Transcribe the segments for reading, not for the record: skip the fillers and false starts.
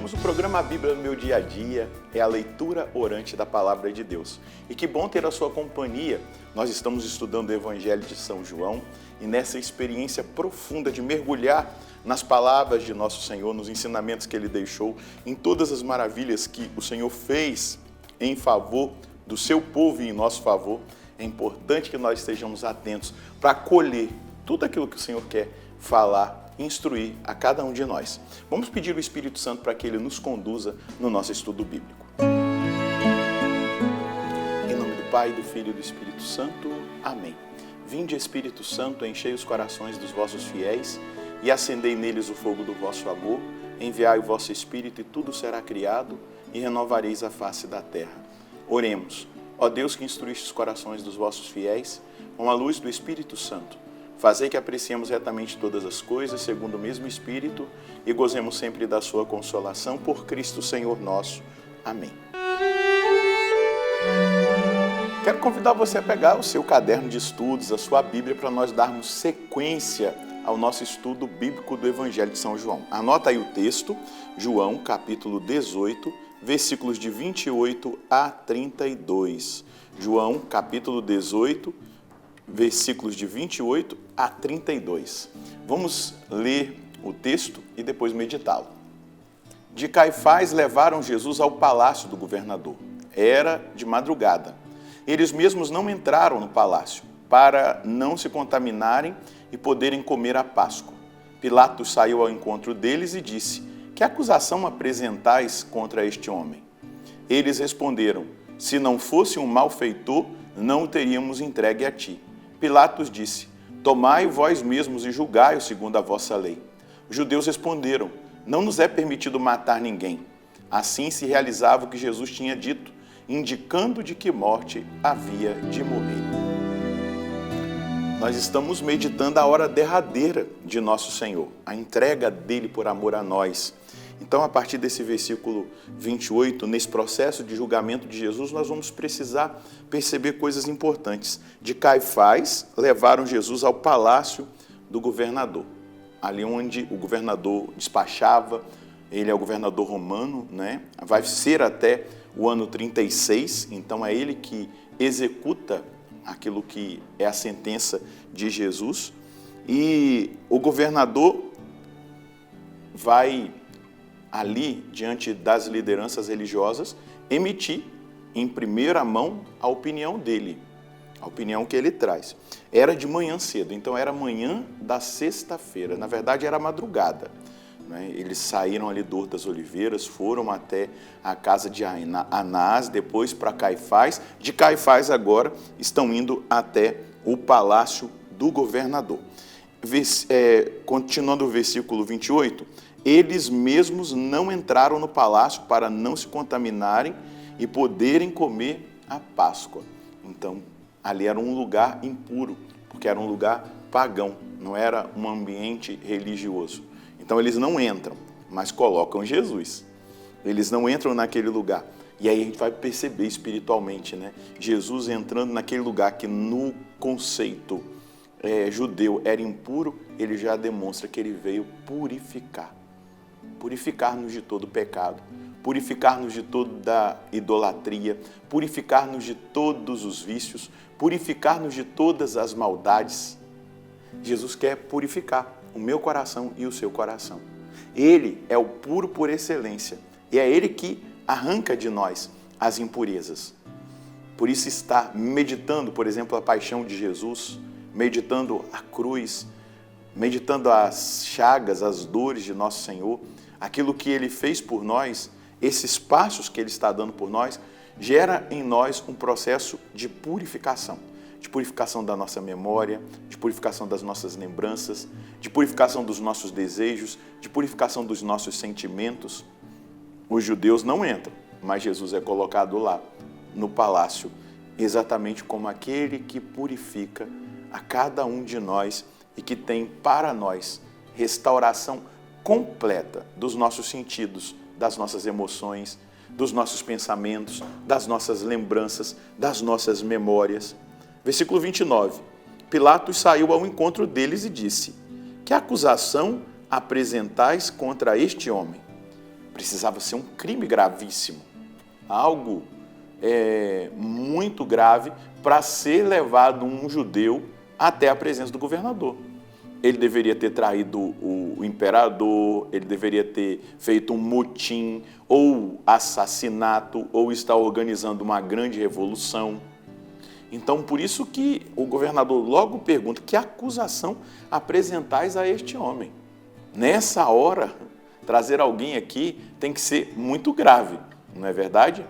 Iniciamos o programa Bíblia no Meu Dia a Dia, é a leitura orante da Palavra de Deus. E que bom ter a sua companhia. Nós estamos estudando o Evangelho de São João e nessa experiência profunda de mergulhar nas palavras de nosso Senhor, nos ensinamentos que Ele deixou, em todas as maravilhas que o Senhor fez em favor do seu povo e em nosso favor. É importante que nós estejamos atentos para acolher tudo aquilo que o Senhor quer falar, instruir a cada um de nós. Vamos pedir ao Espírito Santo para que Ele nos conduza no nosso estudo bíblico. Em nome do Pai, do Filho e do Espírito Santo. Amém. Vinde, Espírito Santo, enchei os corações dos vossos fiéis e acendei neles o fogo do vosso amor. Enviai o vosso Espírito e tudo será criado e renovareis a face da terra. Oremos. Ó Deus que instruíste os corações dos vossos fiéis com a luz do Espírito Santo, fazei que apreciemos retamente todas as coisas, segundo o mesmo Espírito, e gozemos sempre da sua consolação, por Cristo Senhor nosso. Amém. Quero convidar você a pegar o seu caderno de estudos, a sua Bíblia, para nós darmos sequência ao nosso estudo bíblico do Evangelho de São João. Anota aí o texto, João, capítulo 18, versículos de 28 a 32. João, capítulo 18, versículos de 28 a 32. Vamos ler o texto e depois meditá-lo. De Caifás levaram Jesus ao palácio do governador. Era de madrugada. Eles mesmos não entraram no palácio, para não se contaminarem e poderem comer a Páscoa. Pilatos saiu ao encontro deles e disse: Que acusação apresentais contra este homem? Eles responderam: Se não fosse um malfeitor, não o teríamos entregue a ti. Pilatos disse: Tomai vós mesmos e julgai-o segundo a vossa lei. Os judeus responderam: Não nos é permitido matar ninguém. Assim se realizava o que Jesus tinha dito, indicando de que morte havia de morrer. Nós estamos meditando a hora derradeira de nosso Senhor, a entrega dele por amor a nós. Então, a partir desse versículo 28, nesse processo de julgamento de Jesus, nós vamos precisar perceber coisas importantes. De Caifás, levaram Jesus ao palácio do governador, ali onde o governador despachava. Ele é o governador romano, né? Vai ser até o ano 36, então é ele que executa aquilo que é a sentença de Jesus. E o governador vai ali, diante das lideranças religiosas, emitir em primeira mão a opinião dele, a opinião que ele traz. Era de manhã cedo, então era manhã da sexta-feira, na verdade era madrugada, né? Eles saíram ali do Horto das Oliveiras, foram até a casa de Anás, depois para Caifás, de Caifás agora estão indo até o palácio do governador. Continuando o versículo 28, eles mesmos não entraram no palácio para não se contaminarem e poderem comer a Páscoa. Então, ali era um lugar impuro, porque era um lugar pagão, não era um ambiente religioso. Então, eles não entram, mas colocam Jesus. Eles não entram naquele lugar. E aí a gente vai perceber espiritualmente, né? Jesus entrando naquele lugar que no conceito judeu era impuro, ele já demonstra que ele veio purificar. Purificar-nos de todo pecado, purificar-nos de toda idolatria, purificar-nos de todos os vícios, purificar-nos de todas as maldades. Jesus quer purificar o meu coração e o seu coração. Ele é o puro por excelência e é ele que arranca de nós as impurezas. Por isso está meditando, por exemplo, a paixão de Jesus, meditando a cruz, meditando as chagas, as dores de nosso Senhor, aquilo que Ele fez por nós, esses passos que Ele está dando por nós, gera em nós um processo de purificação da nossa memória, de purificação das nossas lembranças, de purificação dos nossos desejos, de purificação dos nossos sentimentos. Os judeus não entram, mas Jesus é colocado lá, no palácio, exatamente como aquele que purifica a cada um de nós e que tem para nós restauração completa dos nossos sentidos, das nossas emoções, dos nossos pensamentos, das nossas lembranças, das nossas memórias. Versículo 29. Pilatos saiu ao encontro deles e disse: Que acusação apresentais contra este homem? Precisava ser um crime gravíssimo, algo muito grave para ser levado um judeu até a presença do governador. Ele deveria ter traído o imperador, ele deveria ter feito um motim, ou assassinato, ou estar organizando uma grande revolução. Então, por isso que o governador logo pergunta: que acusação apresentais a este homem? Nessa hora, trazer alguém aqui tem que ser muito grave, não é verdade?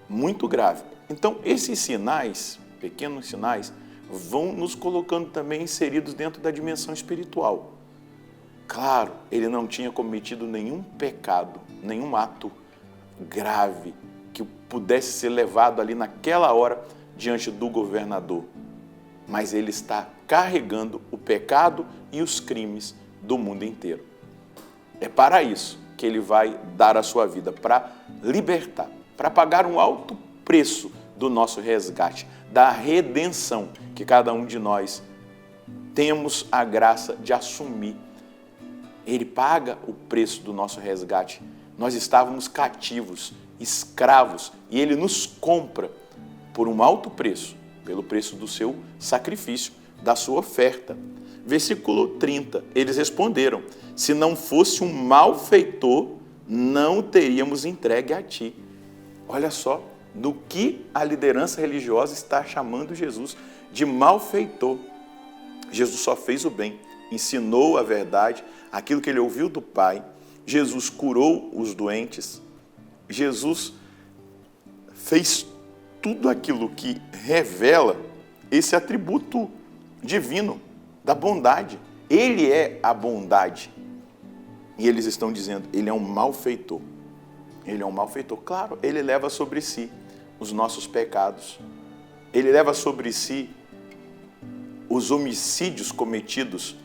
Muito grave. Então, esses sinais, pequenos sinais, vão nos colocando também inseridos dentro da dimensão espiritual. Claro, ele não tinha cometido nenhum pecado, nenhum ato grave que pudesse ser levado ali naquela hora diante do governador. Mas ele está carregando o pecado e os crimes do mundo inteiro. É para isso que ele vai dar a sua vida, para libertar, para pagar um alto preço do nosso resgate, da redenção que cada um de nós temos a graça de assumir. Ele paga o preço do nosso resgate. Nós estávamos cativos, escravos, e ele nos compra por um alto preço, pelo preço do seu sacrifício, da sua oferta. Versículo 30, eles responderam: se não fosse um malfeitor, não teríamos entregue a ti. Olha só do que a liderança religiosa está chamando Jesus de malfeitor. Jesus só fez o bem, ensinou a verdade, aquilo que ele ouviu do Pai. Jesus curou os doentes. Jesus fez tudo aquilo que revela esse atributo divino da bondade. Ele é a bondade. E eles estão dizendo: ele é um malfeitor. Ele é um malfeitor. Claro, ele leva sobre si os nossos pecados. Ele leva sobre si os homicídios cometidos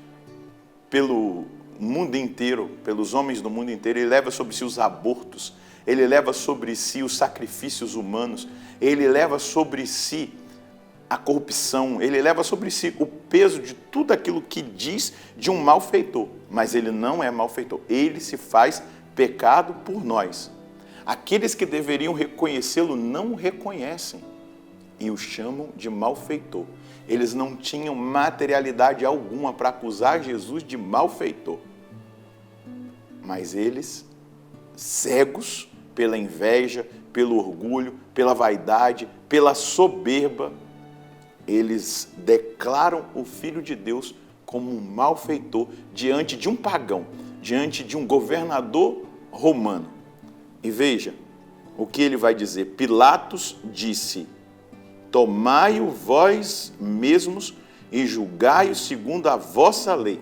pelo mundo inteiro, pelos homens do mundo inteiro. Ele leva sobre si os abortos. Ele leva sobre si os sacrifícios humanos. Ele leva sobre si a corrupção. Ele leva sobre si o peso de tudo aquilo que diz de um malfeitor. Mas ele não é malfeitor. Ele se faz pecado por nós. Aqueles que deveriam reconhecê-lo não o reconhecem e o chamam de malfeitor. Eles não tinham materialidade alguma para acusar Jesus de malfeitor. Mas eles, cegos pela inveja, pelo orgulho, pela vaidade, pela soberba, eles declaram o Filho de Deus como um malfeitor diante de um pagão, diante de um governador romano. E veja o que ele vai dizer. Pilatos disse: tomai-o vós mesmos e julgai-o segundo a vossa lei.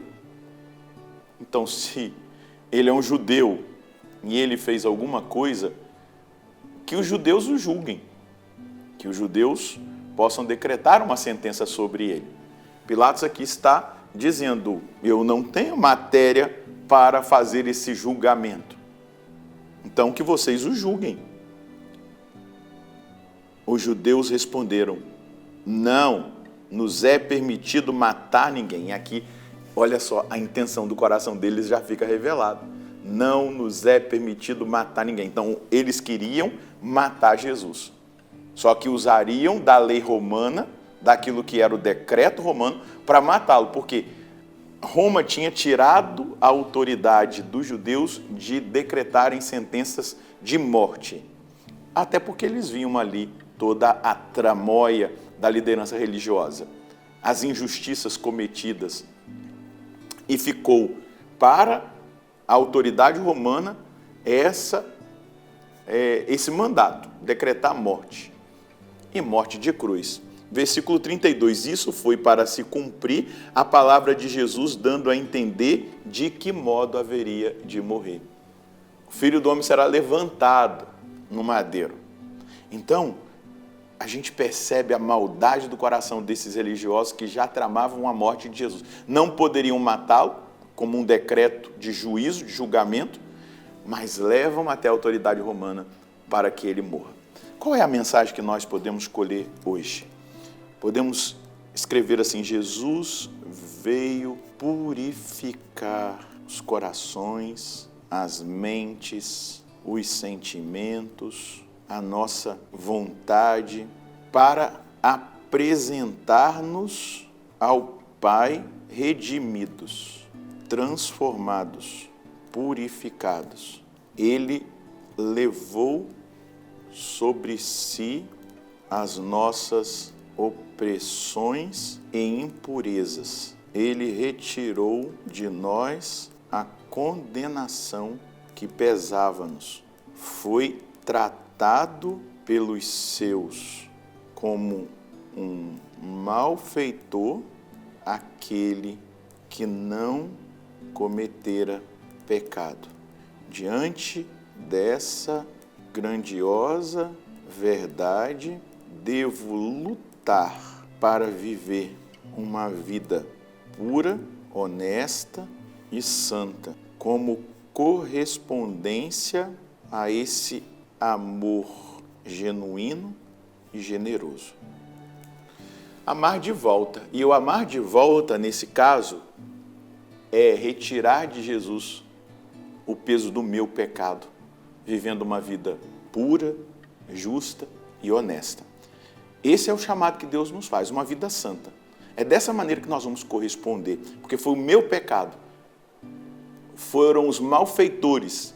Então, se ele é um judeu e ele fez alguma coisa, que os judeus o julguem, que os judeus possam decretar uma sentença sobre ele. Pilatos aqui está dizendo: eu não tenho matéria para fazer esse julgamento. Então, que vocês o julguem. Os judeus responderam: não nos é permitido matar ninguém. E aqui, olha só, a intenção do coração deles já fica revelada. Não nos é permitido matar ninguém. Então, eles queriam matar Jesus. Só que usariam da lei romana, daquilo que era o decreto romano, para matá-lo. Porque Roma tinha tirado a autoridade dos judeus de decretarem sentenças de morte. Até porque eles viam ali toda a tramóia da liderança religiosa, as injustiças cometidas. E ficou para a autoridade romana esse mandato, decretar morte, e morte de cruz. Versículo 32, isso foi para se cumprir a palavra de Jesus, dando a entender de que modo haveria de morrer. O Filho do Homem será levantado no madeiro. Então, a gente percebe a maldade do coração desses religiosos que já tramavam a morte de Jesus. Não poderiam matá-lo, como um decreto de juízo, de julgamento, mas levam até a autoridade romana para que ele morra. Qual é a mensagem que nós podemos colher hoje? Podemos escrever assim: Jesus veio purificar os corações as mentes, os sentimentos, a nossa vontade, para apresentar-nos ao Pai redimidos, transformados, purificados. Ele levou sobre si as nossas opressões e impurezas. Ele retirou de nós a condenação que pesava-nos. Foi tratado pelos seus como um malfeitor, aquele que não cometera pecado. Diante dessa grandiosa verdade, devo lutar para viver uma vida pura, honesta e santa, como correspondência a esse amor genuíno e generoso. Amar de volta. E o amar de volta, nesse caso, é retirar de Jesus o peso do meu pecado, vivendo uma vida pura, justa e honesta. Esse é o chamado que Deus nos faz, uma vida santa. É dessa maneira que nós vamos corresponder, porque foi o meu pecado. Foram os malfeitores,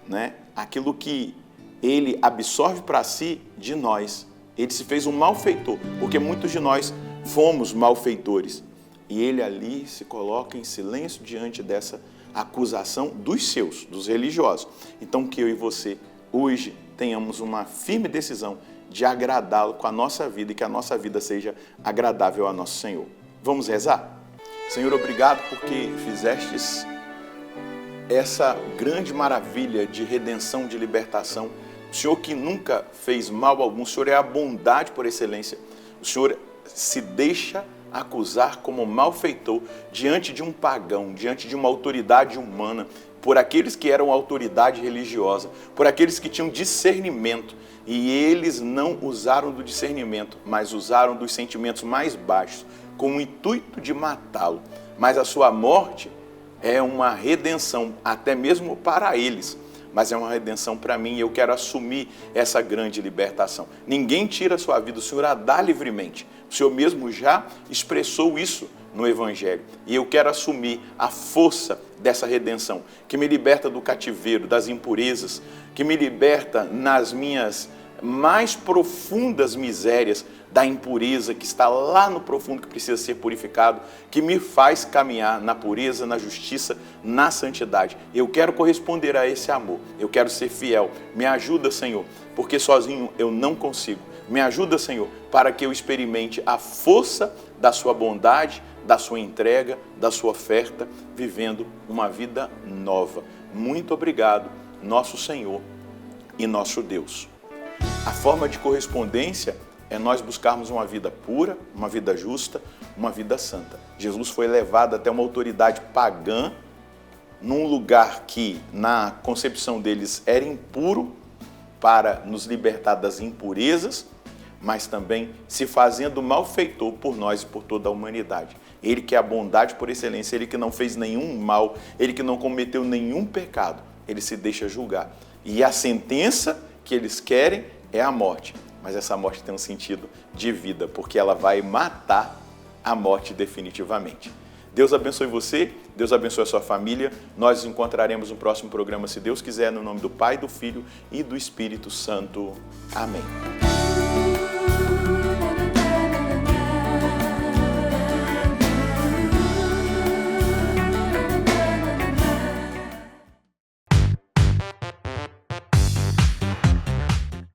né? Aquilo que ele absorve para si de nós. Ele se fez um malfeitor, porque muitos de nós fomos malfeitores. E ele ali se coloca em silêncio diante dessa acusação dos seus, dos religiosos. Então que eu e você hoje tenhamos uma firme decisão de agradá-lo com a nossa vida e que a nossa vida seja agradável ao nosso Senhor. Vamos rezar? Senhor, obrigado porque fizestes essa grande maravilha de redenção, de libertação. O Senhor que nunca fez mal algum, o Senhor é a bondade por excelência. O Senhor se deixa acusar como malfeitor diante de um pagão, diante de uma autoridade humana, por aqueles que eram autoridade religiosa, por aqueles que tinham discernimento. E eles não usaram do discernimento, mas usaram dos sentimentos mais baixos, com o intuito de matá-lo. Mas a sua morte é uma redenção, até mesmo para eles, mas é uma redenção para mim e eu quero assumir essa grande libertação. Ninguém tira a sua vida, o Senhor a dá livremente. O Senhor mesmo já expressou isso no Evangelho. E eu quero assumir a força dessa redenção, que me liberta do cativeiro, das impurezas, que me liberta nas minhas mais profundas misérias, da impureza que está lá no profundo, que precisa ser purificado, que me faz caminhar na pureza, na justiça, na santidade. Eu quero corresponder a esse amor, eu quero ser fiel. Me ajuda, Senhor, porque sozinho eu não consigo. Me ajuda, Senhor, para que eu experimente a força da sua bondade, da sua entrega, da sua oferta, vivendo uma vida nova. Muito obrigado, nosso Senhor e nosso Deus. A forma de correspondência é nós buscarmos uma vida pura, uma vida justa, uma vida santa. Jesus foi levado até uma autoridade pagã, num lugar que, na concepção deles, era impuro, para nos libertar das impurezas, mas também se fazendo malfeitor por nós e por toda a humanidade. Ele que é a bondade por excelência, ele que não fez nenhum mal, ele que não cometeu nenhum pecado, ele se deixa julgar. E a sentença que eles querem é a morte. Mas essa morte tem um sentido de vida, porque ela vai matar a morte definitivamente. Deus abençoe você, Deus abençoe a sua família. Nós nos encontraremos no próximo programa, se Deus quiser, no nome do Pai, do Filho e do Espírito Santo. Amém.